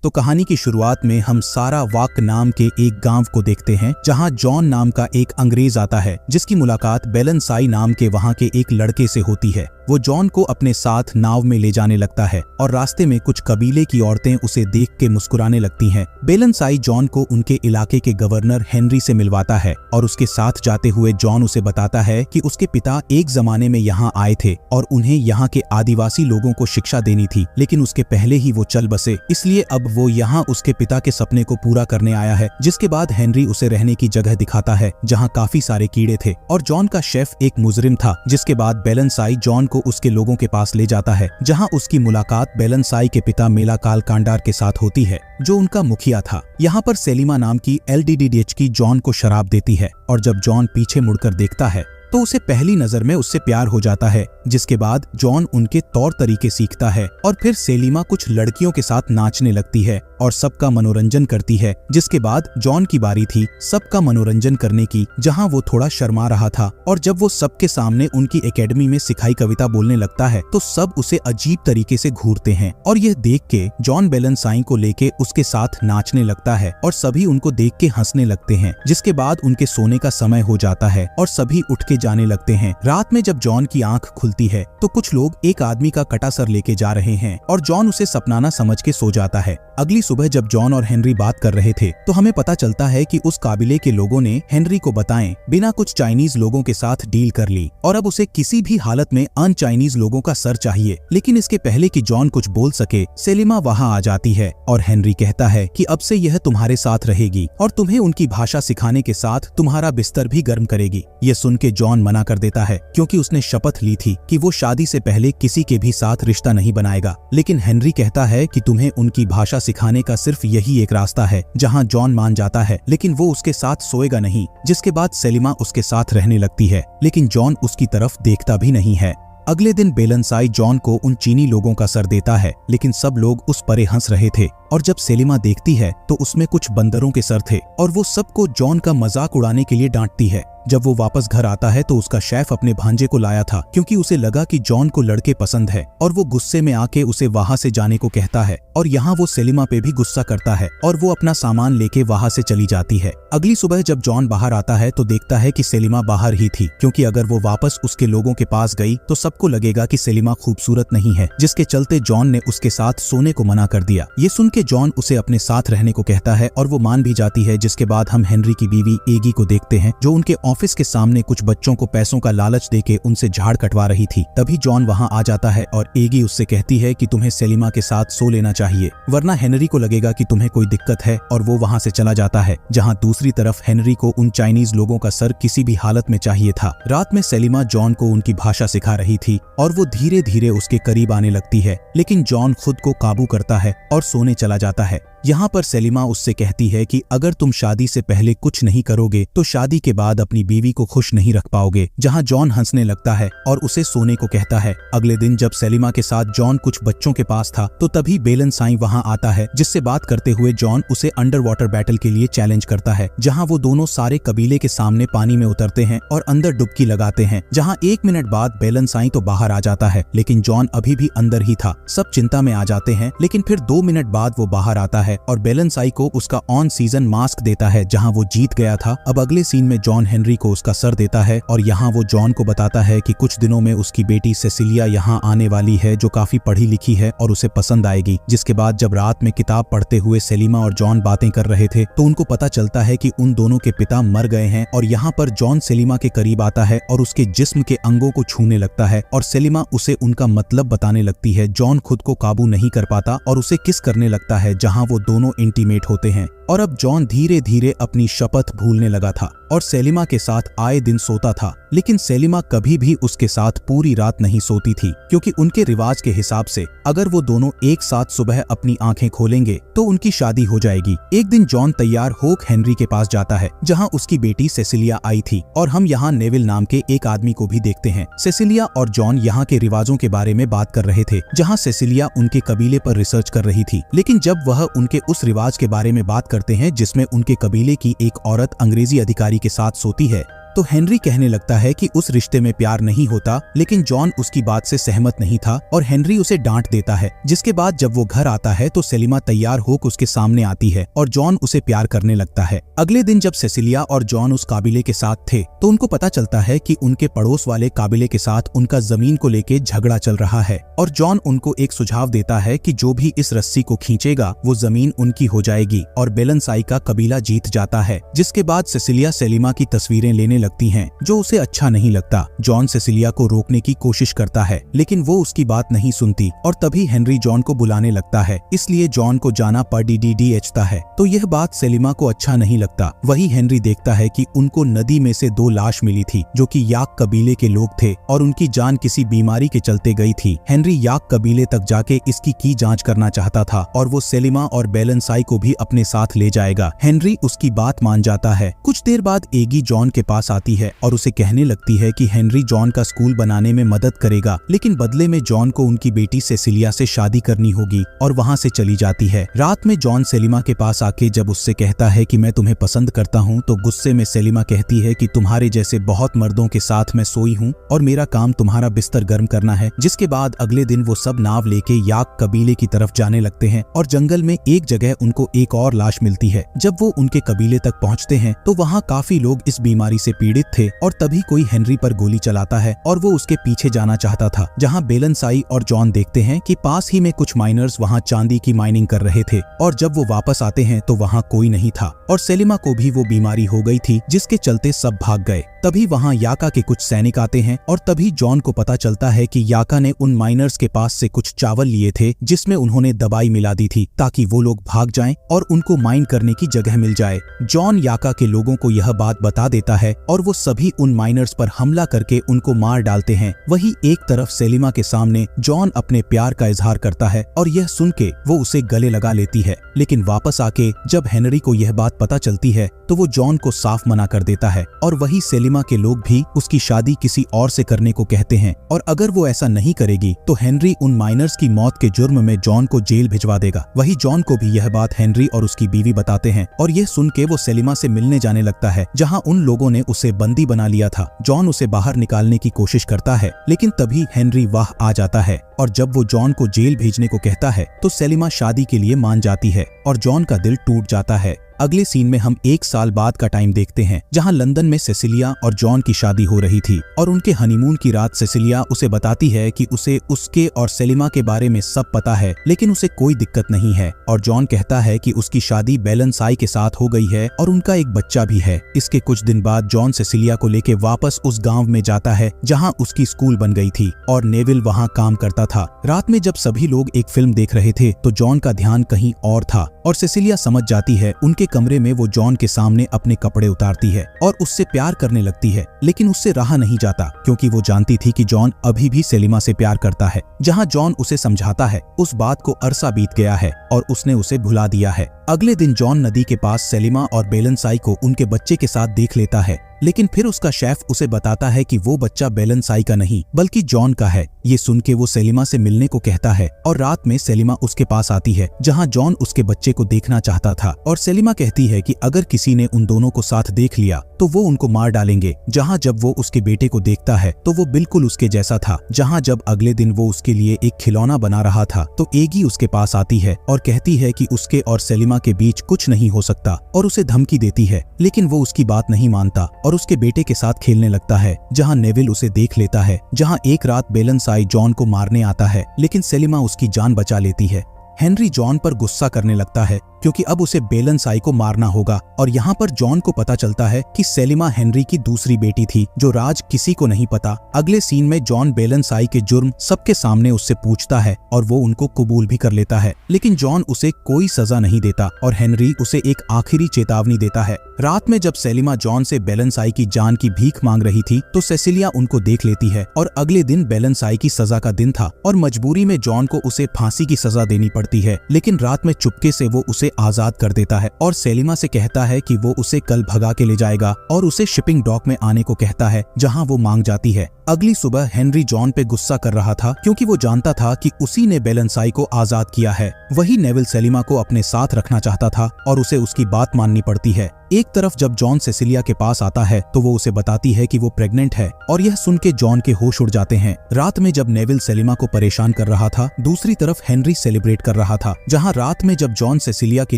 तो कहानी की शुरुआत में हम सारा वाक नाम के एक गांव को देखते हैं, जहां जॉन नाम का एक अंग्रेज आता है, जिसकी मुलाकात बेलनसाई नाम के वहां के एक लड़के से होती है। वो जॉन को अपने साथ नाव में ले जाने लगता है और रास्ते में कुछ कबीले की औरतें उसे देख के मुस्कुराने लगती हैं। बेलनसाई जॉन को उनके इलाके के गवर्नर हेनरी से मिलवाता है और उसके साथ जाते हुए जॉन उसे बताता है कि उसके पिता एक जमाने में यहाँ आए थे और उन्हें यहाँ के आदिवासी लोगों को शिक्षा देनी थी, लेकिन उसके पहले ही वो चल बसे, इसलिए अब वो यहाँ उसके पिता के सपने को पूरा करने आया है। जिसके बाद हेनरी उसे रहने की जगह दिखाता है जहाँ काफी सारे कीड़े थे और जॉन का शेफ एक मुजरिम था। जिसके बाद बेलनसाई जॉन को उसके लोगों के पास ले जाता है, जहां उसकी मुलाकात बेलनसाई के पिता मेलाकाल कांडार के साथ होती है, जो उनका मुखिया था। यहाँ पर सेलिमा नाम की एलडीडीएच की जॉन को शराब देती है और जब जॉन पीछे मुड़कर देखता है तो उसे पहली नजर में उससे प्यार हो जाता है। जिसके बाद जॉन उनके तौर तरीके सीखता है और फिर सेलिमा कुछ लड़कियों के साथ नाचने लगती है और सबका मनोरंजन करती है। जिसके बाद जॉन की बारी थी सबका मनोरंजन करने की, जहां वो थोड़ा शर्मा रहा था और जब वो सबके सामने उनकी एकेडमी में सिखाई कविता बोलने लगता है तो सब उसे अजीब तरीके से घूरते हैं और यह देख के जॉन बेलनसाई को लेके उसके साथ नाचने लगता है और सभी उनको देख के हंसने लगते हैं। जिसके बाद उनके सोने का समय हो जाता है और सभी उठ के जाने लगते हैं। रात में जब जॉन की आंख खुलती है तो कुछ लोग एक आदमी का कटा सर लेके जा रहे हैं और जॉन उसे सपनाना समझ के सो जाता है। अगली सुबह जब जॉन और हेनरी बात कर रहे थे तो हमें पता चलता है कि उस काबिले के लोगों ने हेनरी को बताएं बिना कुछ चाइनीज लोगों के साथ डील कर ली और अब उसे किसी भी हालत में अन चाइनीज लोगों का सर चाहिए। लेकिन इसके पहले कि जॉन कुछ बोल सके, सेलिमा वहाँ आ जाती है और हेनरी कहता है कि अब से यह तुम्हारे साथ रहेगी और तुम्हें उनकी भाषा सिखाने के साथ तुम्हारा बिस्तर भी गर्म करेगी। ये सुन के जॉन मना कर देता है क्योंकि उसने शपथ ली थी कि वो शादी से पहले किसी के भी साथ रिश्ता नहीं बनाएगा। लेकिन हेनरी कहता है कि तुम्हें उनकी भाषा सिखाने का सिर्फ यही एक रास्ता है, जहां जॉन मान जाता है, लेकिन वो उसके साथ सोएगा नहीं। जिसके बाद सेलिमा उसके साथ रहने लगती है, लेकिन जॉन उसकी तरफ देखता भी नहीं है। अगले दिन बेलनसाई जॉन को उन चीनी लोगों का सर देता है, लेकिन सब लोग उस परे हंस रहे थे और जब सेलिमा देखती है तो उसमें कुछ बंदरों के सर थे और वो सबको जॉन का मजाक उड़ाने के लिए डांटती है। जब वो वापस घर आता है तो उसका शेफ अपने भांजे को लाया था क्योंकि उसे लगा कि जॉन को लड़के पसंद है और वो गुस्से में आके उसे वहां से जाने को कहता है और यहाँ वो सेलिमा पे भी गुस्सा करता है और वो अपना सामान लेके वहां से चली जाती है। अगली सुबह जब जॉन बाहर आता है तो देखता है कि सेलिमा बाहर ही थी, क्योंकि अगर वो वापस उसके लोगों के पास गई तो सबको लगेगा कि सेलिमा खूबसूरत नहीं है, जिसके चलते जॉन ने उसके साथ सोने को मना कर दिया। ये सुन के जॉन उसे अपने साथ रहने को कहता है और वो मान भी जाती है। जिसके बाद हम हेनरी की बीवी एगी को देखते हैं, जो उनके ऑफिस के सामने कुछ बच्चों को पैसों का लालच देके उनसे झाड़ कटवा रही थी। तभी जॉन वहां आ जाता है और एगी उससे कहती है कि तुम्हें सेलिमा के साथ सो लेना चाहिए, वरना हेनरी को लगेगा कि तुम्हें कोई दिक्कत है, और वो वहां से चला जाता है। जहां दूसरी तरफ हेनरी को उन चाइनीज लोगों का सर किसी भी हालत में चाहिए था। रात में सेलिमा जॉन को उनकी भाषा सिखा रही थी और वो धीरे धीरे उसके करीब आने लगती है, लेकिन जॉन खुद को काबू करता है और सोने चला जाता है। यहाँ पर सेलिमा उससे कहती है कि अगर तुम शादी से पहले कुछ नहीं करोगे तो शादी के बाद अपनी बीवी को खुश नहीं रख पाओगे। जहाँ जॉन हंसने लगता है और उसे सोने को कहता है। अगले दिन जब सेलिमा के साथ जॉन कुछ बच्चों के पास था तो तभी बेलनसाई वहाँ आता है, जिससे बात करते हुए जॉन उसे अंडर वाटर बैटल के लिए चैलेंज करता है, जहाँ वो दोनों सारे कबीले के सामने पानी में उतरते हैं और अंदर डुबकी लगाते हैं। जहाँ 1 मिनट बाद बेलनसाई तो बाहर आ जाता है, लेकिन जॉन अभी भी अंदर ही था। सब चिंता में आ जाते हैं, लेकिन फिर 2 मिनट बाद वो बाहर आता है और बेलनसाई को उसका ऑन सीजन मास्क देता है जहां वो जीत गया था। अब अगले सीन में जॉन हेनरी को उसका सर देता है और यहां वो जॉन को बताता है कि कुछ दिनों में उसकी बेटी सेसिलिया यहां आने वाली है, जो काफी पढ़ी लिखी है और उसे पसंद आएगी। जिसके बाद जब रात में किताब पढ़ते हुए सेलिमा और जॉन बातें कर रहे थे तो उनको पता चलता है कि उन दोनों के पिता मर गए हैं और यहाँ पर जॉन सेलिमा के करीब आता है और उसके जिस्म के अंगों को छूने लगता है और सेलिमा उसे उनका मतलब बताने लगती है। जॉन खुद को काबू नहीं कर पाता और उसे किस करने लगता है, जहाँ वो दोनों इंटीमेट होते हैं। और अब जॉन धीरे धीरे अपनी शपथ भूलने लगा था और सेलिमा के साथ आए दिन सोता था, लेकिन सेलिमा कभी भी उसके साथ पूरी रात नहीं सोती थी, क्योंकि उनके रिवाज के हिसाब से अगर वो दोनों एक साथ सुबह अपनी आंखें खोलेंगे तो उनकी शादी हो जाएगी। एक दिन जॉन तैयार होकर हेनरी के पास जाता है, जहां उसकी बेटी सेसिलिया आई थी और हम यहाँ नेविल नाम के एक आदमी को भी देखते हैं। सेसिलिया और जॉन यहाँ के रिवाजों के बारे में बात कर रहे थे, जहाँ सेसिलिया उनके कबीले पर रिसर्च कर रही थी, लेकिन जब वह उनके उस रिवाज के बारे में बात करते हैं जिसमें उनके कबीले की एक औरत अंग्रेजी अधिकारी के साथ सोती है तो हेनरी कहने लगता है कि उस रिश्ते में प्यार नहीं होता, लेकिन जॉन उसकी बात से सहमत नहीं था और हेनरी उसे डांट देता है। जिसके बाद जब वो घर आता है तो सेलिमा तैयार होकर उसके सामने आती है और जॉन उसे प्यार करने लगता है। अगले दिन जब सेसिलिया और जॉन उस काबिले के साथ थे तो उनको पता चलता है कि उनके पड़ोस वाले काबिले के साथ उनका जमीन को लेके झगड़ा चल रहा है और जॉन उनको एक सुझाव देता है कि जो भी इस रस्सी को खींचेगा वो जमीन उनकी हो जाएगी और बेलनसाई का कबीला जीत जाता है। जिसके बाद सेसिलिया सेलिमा की तस्वीरें लेने लगती हैं जो उसे अच्छा नहीं लगता। जॉन सेसिलिया को रोकने की कोशिश करता है लेकिन वो उसकी बात नहीं सुनती और तभी हेनरी जॉन को बुलाने लगता है, इसलिए जॉन को जाना पड़ता है। तो यह बात सेलिमा को अच्छा नहीं लगता। वही हेनरी देखता है कि उनको नदी में से 2 लाश मिली थी जो कि याक कबीले के लोग थे और उनकी जान किसी बीमारी के चलते गई थी। हेनरी याक कबीले तक जाके इसकी की जांच करना चाहता था और वो सेलिमा और बेलनसाई को भी अपने साथ ले जाएगा। हेनरी उसकी बात मान जाता है। कुछ देर बाद एगी जॉन के पास आती है और उसे कहने लगती है कि हेनरी जॉन का स्कूल बनाने में मदद करेगा, लेकिन बदले में जॉन को उनकी बेटी सेसिलिया से शादी करनी होगी और वहाँ से चली जाती है। रात में जॉन सेलिमा के पास आके जब उससे कहता है कि मैं तुम्हें पसंद करता हूँ तो गुस्से में सेलिमा कहती है कि तुम्हारे जैसे बहुत मर्दों के साथ मैं सोई हूँ और मेरा काम तुम्हारा बिस्तर गर्म करना है। जिसके बाद अगले दिन वो सब नाव लेके याक कबीले की तरफ जाने लगते हैं और जंगल में एक जगह उनको एक और लाश मिलती है। जब वो उनके कबीले तक पहुँचते हैं तो वहाँ काफी लोग इस बीमारी से पीड़ित थे और तभी कोई हेनरी पर गोली चलाता है और वो उसके पीछे जाना चाहता था। जहाँ बेलनसाई और जॉन देखते हैं कि पास ही में कुछ माइनर्स वहाँ चांदी की माइनिंग कर रहे थे और जब वो वापस आते हैं तो वहाँ कोई नहीं था और सेलिमा को भी वो बीमारी हो गई थी जिसके चलते सब भाग गए। तभी वहाँ याका के कुछ सैनिक आते हैं और तभी जॉन को पता चलता है कि याका ने उन माइनर्स के पास से कुछ चावल लिए थे जिसमें उन्होंने दवाई मिला दी थी ताकि वो लोग भाग जाएं और उनको माइन करने की जगह मिल जाए। जॉन याका के लोगों को यह बात बता देता है और वो सभी उन माइनर्स पर हमला करके उनको मार डालते हैं। वही एक तरफ सेलिमा के सामने जॉन अपने प्यार का इजहार करता है और यह सुन के वो उसे गले लगा लेती है, लेकिन वापस आके जब हेनरी को यह बात पता चलती है तो वो जॉन को साफ मना कर देता है और वही सेलिमा के लोग भी उसकी शादी किसी और से करने को कहते हैं और अगर वो ऐसा नहीं करेगी तो हेनरी उन माइनर्स की मौत के जुर्म में जॉन को जेल भिजवा देगा। वही जॉन को भी यह बात हेनरी और उसकी बीवी बताते हैं और यह सुन के वो सेलिमा से मिलने जाने लगता है जहां उन लोगों ने उसे बंदी बना लिया था। जॉन उसे बाहर निकालने की कोशिश करता है लेकिन तभी हेनरी वहां आ जाता है और जब वो जॉन को जेल भेजने को कहता है तो सेलिमा शादी के लिए मान जाती है और जॉन का दिल टूट जाता है। अगले सीन में हम 1 साल बाद का टाइम देखते हैं जहां लंदन में सेसिलिया और जॉन की शादी हो रही थी और उनके हनीमून की रात सेसिलिया उसे बताती है कि उसे उसके और सेलिमा के बारे में सब पता है लेकिन उसे कोई दिक्कत नहीं है और जॉन कहता है कि उसकी शादी बेलनसाई के साथ हो गई है और उनका एक बच्चा भी है। इसके कुछ दिन बाद जॉन सेसिलिया को लेके वापस उस गाँव में जाता है जहाँ उसकी स्कूल बन गई थी और नेविल वहाँ काम करता था। रात में जब सभी लोग एक फिल्म देख रहे थे तो जॉन का ध्यान कहीं और था और सेसिलिया समझ जाती है। उनके कमरे में वो जॉन के सामने अपने कपड़े उतारती है और उससे प्यार करने लगती है, लेकिन उससे रहा नहीं जाता क्योंकि वो जानती थी कि जॉन अभी भी सेलिमा से प्यार करता है। जहां जॉन उसे समझाता है उस बात को अरसा बीत गया है और उसने उसे भुला दिया है। अगले दिन जॉन नदी के पास सेलिमा और बेलनसाई को उनके बच्चे के साथ देख लेता है, लेकिन फिर उसका शेफ उसे बताता है कि वो बच्चा बेलनसाई का नहीं बल्कि जॉन का है। ये सुन के वो सेलिमा से मिलने को कहता है और रात में सेलिमा उसके पास आती है जहां जॉन उसके बच्चे को देखना चाहता था और सेलिमा कहती है कि अगर किसी ने उन दोनों को साथ देख लिया तो वो उनको मार डालेंगे। जहां जब वो उसके बेटे को देखता है तो वो बिल्कुल उसके जैसा था। जहां जब अगले दिन वो उसके लिए एक खिलौना बना रहा था तो एगी उसके पास आती है और कहती है कि उसके और सेलिमा के बीच कुछ नहीं हो सकता और उसे धमकी देती है, लेकिन वो उसकी बात नहीं मानता और उसके बेटे के साथ खेलने लगता है। जहां नेविल उसे देख लेता है। जहां एक रात बेलनसाई जॉन को मारने आता है लेकिन सेलिमा उसकी जान बचा लेती है। हेनरी जॉन पर गुस्सा करने लगता है क्योंकि अब उसे बेलनसाई को मारना होगा और यहाँ पर जॉन को पता चलता है कि सेलिमा हेनरी की दूसरी बेटी थी जो राज किसी को नहीं पता। अगले सीन में जॉन बेलनसाई के जुर्म सबके सामने उससे पूछता है और वो उनको कबूल भी कर लेता है, लेकिन जॉन उसे कोई सजा नहीं देता और हेनरी उसे एक आखिरी चेतावनी देता है। रात में जब सेलिमा जॉन से बेलनसाई की जान की भीख मांग रही थी तो सेसिलिया उनको देख लेती है और अगले दिन बेलनसाई की सजा का दिन था और मजबूरी में जॉन को उसे फांसी की सजा देनी पड़ती है, लेकिन रात में चुपके से वो उसे आजाद कर देता है और सेलिमा से कहता है कि वो उसे कल भगा के ले जाएगा और उसे शिपिंग डॉक में आने को कहता है जहां वो मांग जाती है। अगली सुबह हेनरी जॉन पे गुस्सा कर रहा था क्योंकि वो जानता था कि उसी ने बेलनसाई को आजाद किया है। वही नेविल सेलिमा को अपने साथ रखना चाहता था और उसे उसकी बात माननी पड़ती है। एक तरफ जब जॉन सेसिलिया के पास आता है तो वो उसे बताती है कि वो प्रेग्नेंट है और यह सुन के जॉन के होश उड़ जाते हैं। रात में जब नेविल सेलिमा को परेशान कर रहा था, दूसरी तरफ हेनरी सेलिब्रेट कर रहा था। जहाँ रात में जब जॉन सेसिलिया के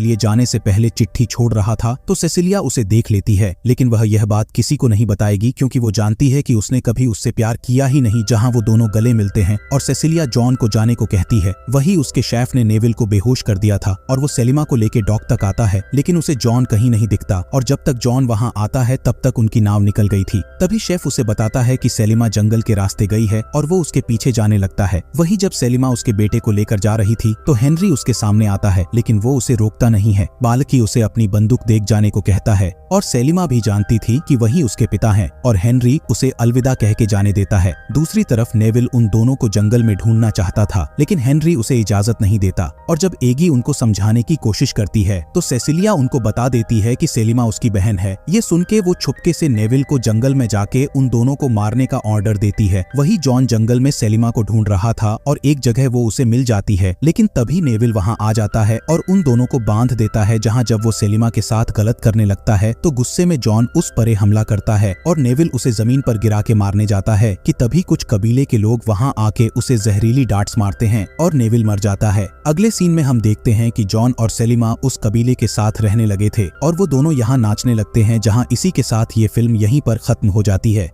लिए जाने से पहले चिट्ठी छोड़ रहा था तो सेसिलिया उसे देख लेती है, लेकिन वह यह बात किसी को नहीं बताएगी क्योंकि वो जानती है कि उसने कभी उससे प्यार किया ही नहीं। जहाँ वो दोनों गले मिलते हैं और सेसिलिया जॉन को जाने को कहती है, वही उसके शेफ ने नेविल को बेहोश कर दिया था और वो सेलिमा को लेके डॉक तक आता है, लेकिन उसे जॉन कहीं नहीं दिखता और जब तक जॉन वहाँ आता है तब तक उनकी नाव निकल गई थी। तभी शेफ उसे बताता है कि सेलिमा जंगल के रास्ते गई है और वो उसके पीछे जाने लगता है। वही जब सेलिमा उसके बेटे को लेकर जा रही थी तो हेनरी उसके सामने आता है, लेकिन वो उसे रोकता नहीं है। बालक ही उसे अपनी बंदूक देख जाने को कहता है और सेलिमा भी जानती थी कि वही उसके पिता हैं और हेनरी उसे अलविदा कह के जाने देता है। दूसरी तरफ नेविल उन दोनों को जंगल में ढूंढना चाहता था, लेकिन हेनरी उसे इजाजत नहीं देता और जब एगी उनको समझाने की कोशिश करती है तो सेसिलिया उनको बता देती है कि सेलिमा उसकी बहन है। ये सुन के वो छुपके से नेविल को जंगल में जाके उन दोनों को मारने का ऑर्डर देती है। वही जॉन जंगल में सेलिमा को ढूंढ रहा था और एक जगह वो उसे मिल जाती है, लेकिन तभी नेविल वहाँ आ जाता है और उन दोनों को बांध देता है। जहाँ जब वो सेलिमा के साथ गलत करने लगता है तो गुस्से में जॉन उस पर हमला करता है और नेविल उसे जमीन पर गिरा के मारने जाता है कि तभी कुछ कबीले के लोग वहाँ आके उसे जहरीली डांट्स मारते हैं और नेविल मर जाता है। अगले सीन में हम देखते हैं कि जॉन और सेलिमा उस कबीले के साथ रहने लगे थे और वो दोनों यहाँ नाचने लगते हैं। जहाँ इसी के साथ ये फिल्म यहीं पर खत्म हो जाती है।